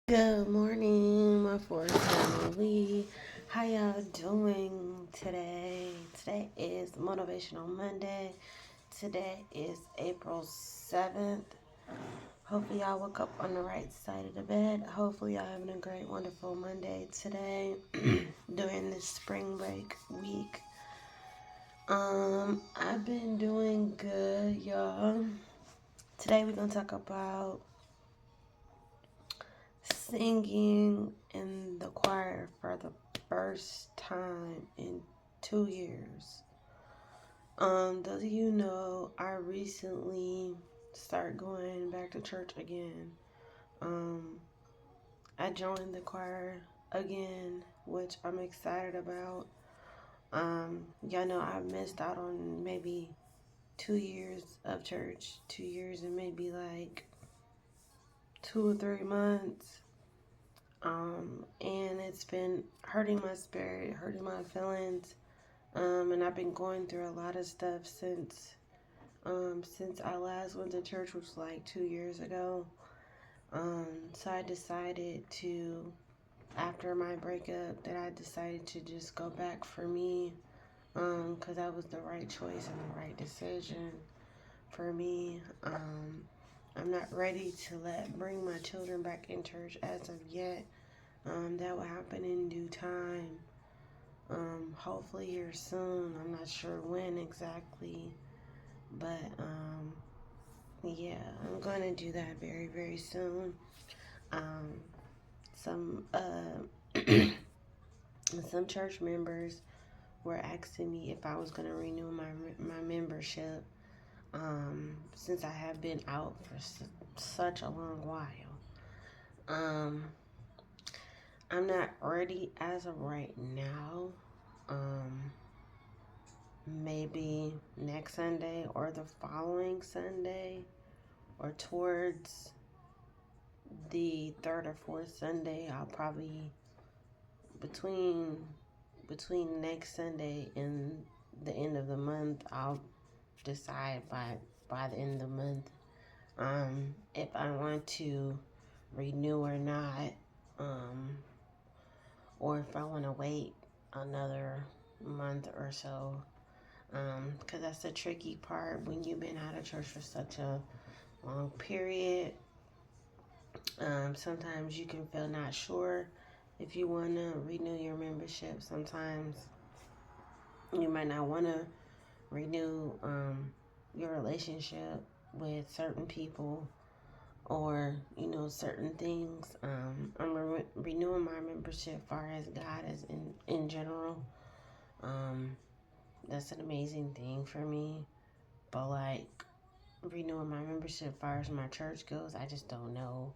Good morning, my fourth family. How y'all doing today? Today is Motivational Monday. Today is April 7th. Hopefully y'all woke up on the right side of the bed. Hopefully y'all having a great, wonderful Monday today during this spring break week. I've been doing good, y'all. Today we're gonna talk about singing in the choir for the first time in 2 years. Those of you know, I recently started going back to church again. I joined the choir again, which I'm excited about. Y'all know I missed out on maybe 2 years of church, 2 years and maybe like 2 or 3 months. And it's been hurting my spirit, hurting my feelings. And I've been going through a lot of stuff since I last went to church, which was like 2 years ago. So I decided to, after my breakup, that I decided to just go back for me, because that was the right choice and the right decision for me. I'm not ready to bring my children back in church as of yet. That will happen in due time. Hopefully here soon. I'm not sure when exactly, but yeah, I'm gonna do that very, very soon. Um, some some church members were asking me if I was gonna renew my membership. Since I have been out for such a long while. Um, I'm not ready as of right now. Um, Maybe next Sunday or the following Sunday or towards the third or fourth Sunday. I'll probably between next Sunday and the end of the month, I'll decide by the end of the month if I want to renew or not, um, or if I want to wait another month or so. Because that's the tricky part when you've been out of church for such a long period. Sometimes you can feel not sure if you want to renew your membership. Sometimes you might not want to renew your relationship with certain people or, certain things. I'm renewing my membership far as God as in general. That's an amazing thing for me. But like renewing my membership far as my church goes, I just don't know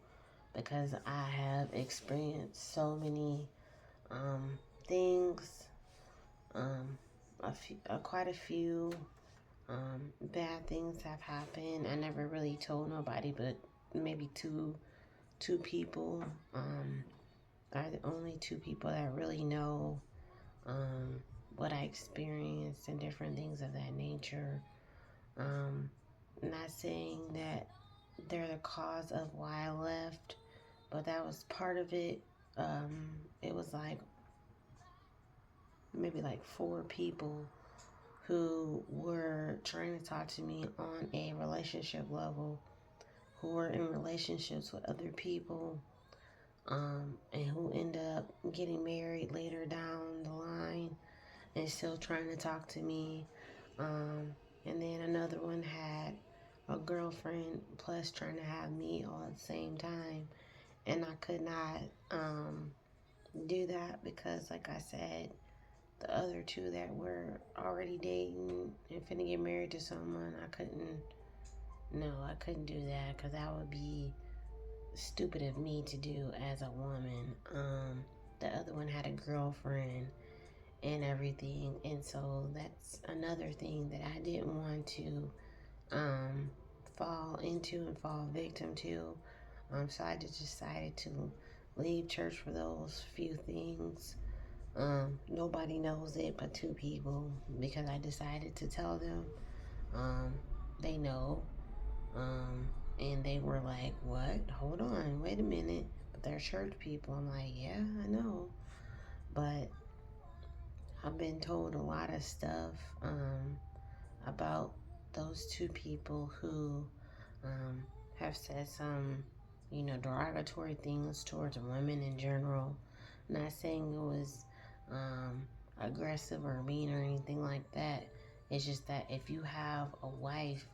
because I have experienced so many things, quite a few bad things have happened. I never really told nobody, but maybe two people are the only two people that really know what I experienced and different things of that nature. Not saying that they're the cause of why I left, but that was part of it. It was like maybe like four people who were trying to talk to me on a relationship level, who were in relationships with other people, and who end up getting married later down the line and still trying to talk to me. And then another one had a girlfriend plus trying to have me all at the same time. And I could not do that because, like I said, the other two that were already dating and finna get married to someone, I couldn't do that because that would be stupid of me to do as a woman. The other one had a girlfriend and everything, and so that's another thing that I didn't want to fall into and fall victim to. So I just decided to leave church for those few things. Nobody knows it but two people because I decided to tell them. Um, they know. And they were like, "What? Hold on, wait a minute." they're church people. I'm like, yeah, I know. But I've been told a lot of stuff about those two people who um, have said some, derogatory things towards women in general. Not saying it was um, aggressive or mean or anything like that. It's just that if you have a wife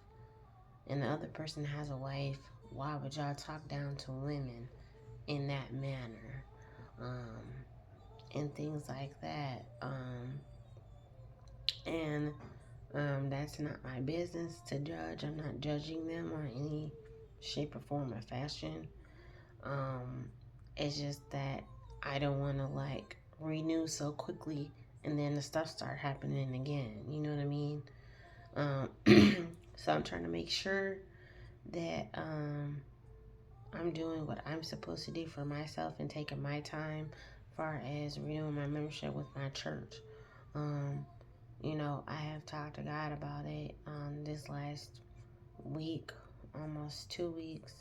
and the other person has a wife, why would y'all talk down to women in that manner? Um, and things like that. And that's not my business to judge. I'm not judging them on any shape or form or fashion. Um, it's just that I don't want to like renew so quickly and then the stuff start happening again. You know what I mean? Um, so I'm trying to make sure that I'm doing what I'm supposed to do for myself and taking my time as far as renewing my membership with my church. Um, I have talked to God about it this last week, almost 2 weeks,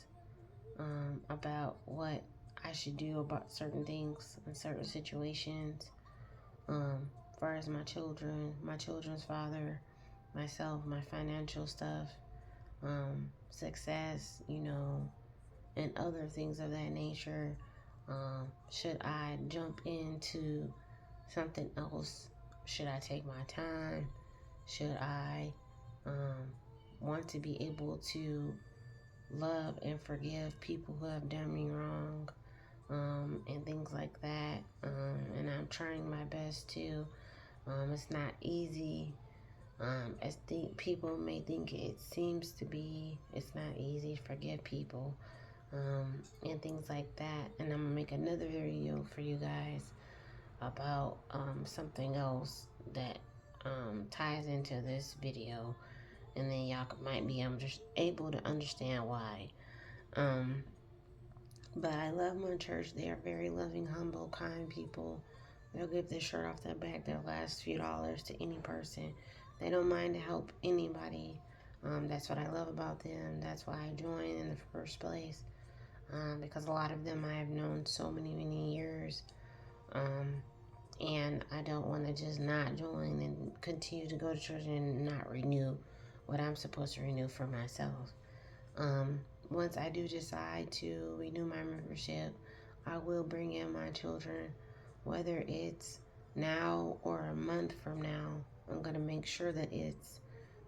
about what I should do about certain things in certain situations. As far as my children, my children's father, myself, my financial stuff, success, and other things of that nature. Should I jump into something else? Should I take my time? Should I um, want to be able to love and forgive people who have done me wrong, and things like that? And I'm trying my best to. It's not easy. As people may think it seems to be, it's not easy to forgive people, and things like that. And I'm gonna make another video for you guys about something else that ties into this video, and then y'all might be just able to understand why. Um, but I love my church. They are very loving, humble, kind people. They'll give their shirt off their back, their last few dollars to any person. They don't mind to help anybody. That's what I love about them. That's why I joined in the first place. Because a lot of them I have known so many years. And I don't want to just not join and continue to go to church and not renew what I'm supposed to renew for myself. Um, Once I do decide to renew my membership, I will bring in my children, whether it's now or a month from now. I'm going to make sure that it's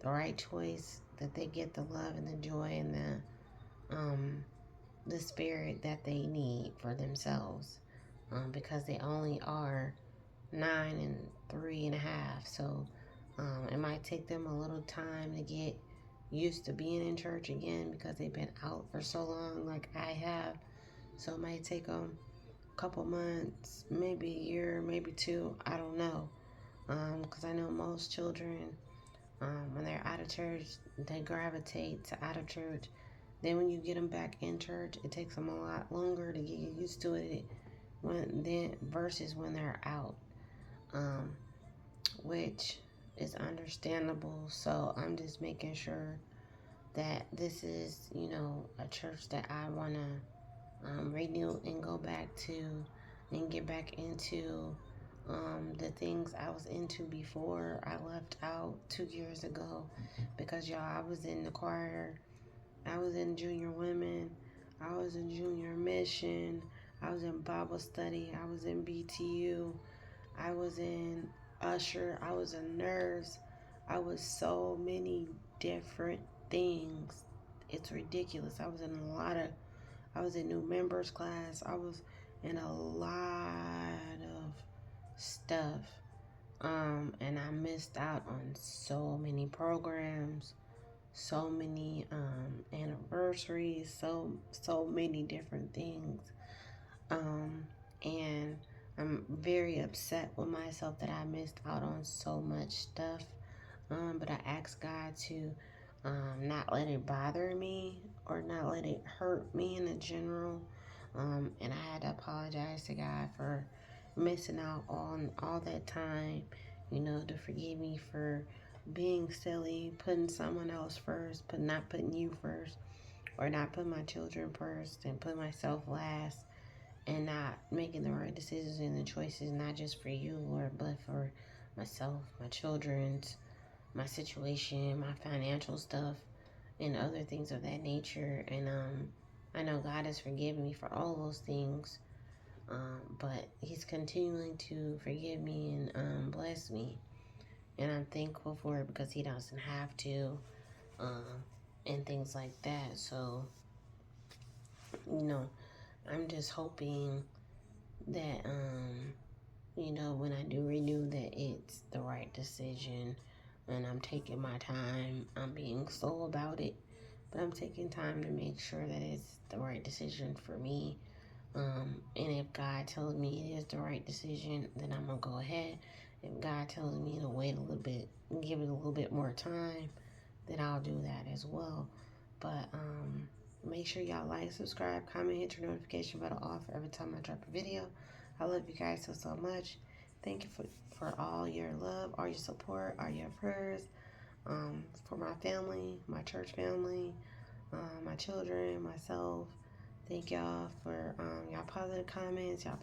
the right choice, that they get the love and the joy and the spirit that they need for themselves, because they only are 9 and 3.5. So it might take them a little time to get used to being in church again because they've been out for so long, like I have. So it might take them a couple months, maybe a year, maybe two. I don't know. Because I know most children, when they're out of church, they gravitate to out of church. Then when you get them back in church, it takes them a lot longer to get used to it versus when they're out, um, which is understandable. So I'm just making sure that this is, a church that I want to renew and go back to and get back into the things I was into before I left out 2 years ago. Because y'all, I was in the choir, I was in junior women, I was in junior mission, I was in Bible study, I was in BTU, I was in usher, I was a nurse, I was so many different things. It's ridiculous. I was in new members class. I was in a lot of stuff. And I missed out on so many programs, so many anniversaries, so many different things. And I'm very upset with myself that I missed out on so much stuff. But I asked God to not let it bother me or not let it hurt me in the general. And I had to apologize to God for missing out on all that time, to forgive me for being silly, putting someone else first, but not putting you first, or not putting my children first and put myself last. and not making the right decisions and the choices, not just for you, Lord, but for myself, my children's, my situation, my financial stuff, and other things of that nature. And I know God has forgiven me for all those things, but He's continuing to forgive me and bless me. And I'm thankful for it because He doesn't have to, and things like that. So, you know, I'm just hoping that, when I do renew, that it's the right decision. And I'm taking my time. I'm being slow about it, but I'm taking time to make sure that it's the right decision for me. And if God tells me it is the right decision, then I'm gonna go ahead. If God tells me to wait a little bit, give it a little bit more time, then I'll do that as well. But make sure y'all like, subscribe, comment, hit your notification bell off every time I drop a video. I love you guys so much. Thank you for all your love, all your support, all your prayers. For my family, my church family, my children, myself. Thank y'all for y'all positive comments, y'all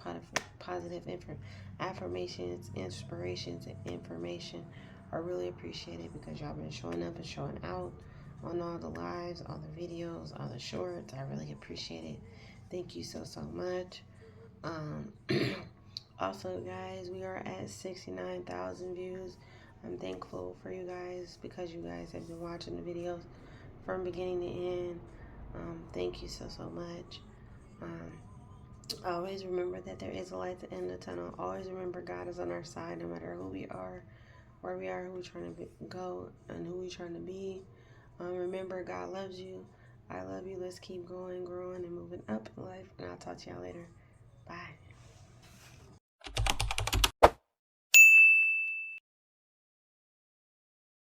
positive affirmations, inspirations, and information. I really appreciate it because y'all been showing up and showing out on all the lives, all the videos, all the shorts. I really appreciate it. Thank you so much. Um, Also, guys, we are at 69,000 views. I'm thankful for you guys because you guys have been watching the videos from beginning to end. Thank you so much. Always remember that there is a light at the end of the tunnel. Always remember God is on our side no matter who we are, where we are, who we're trying to go, and who we're trying to be. Remember, God loves you. I love you. Let's keep going, growing, and moving up in life. And I'll talk to y'all later. Bye.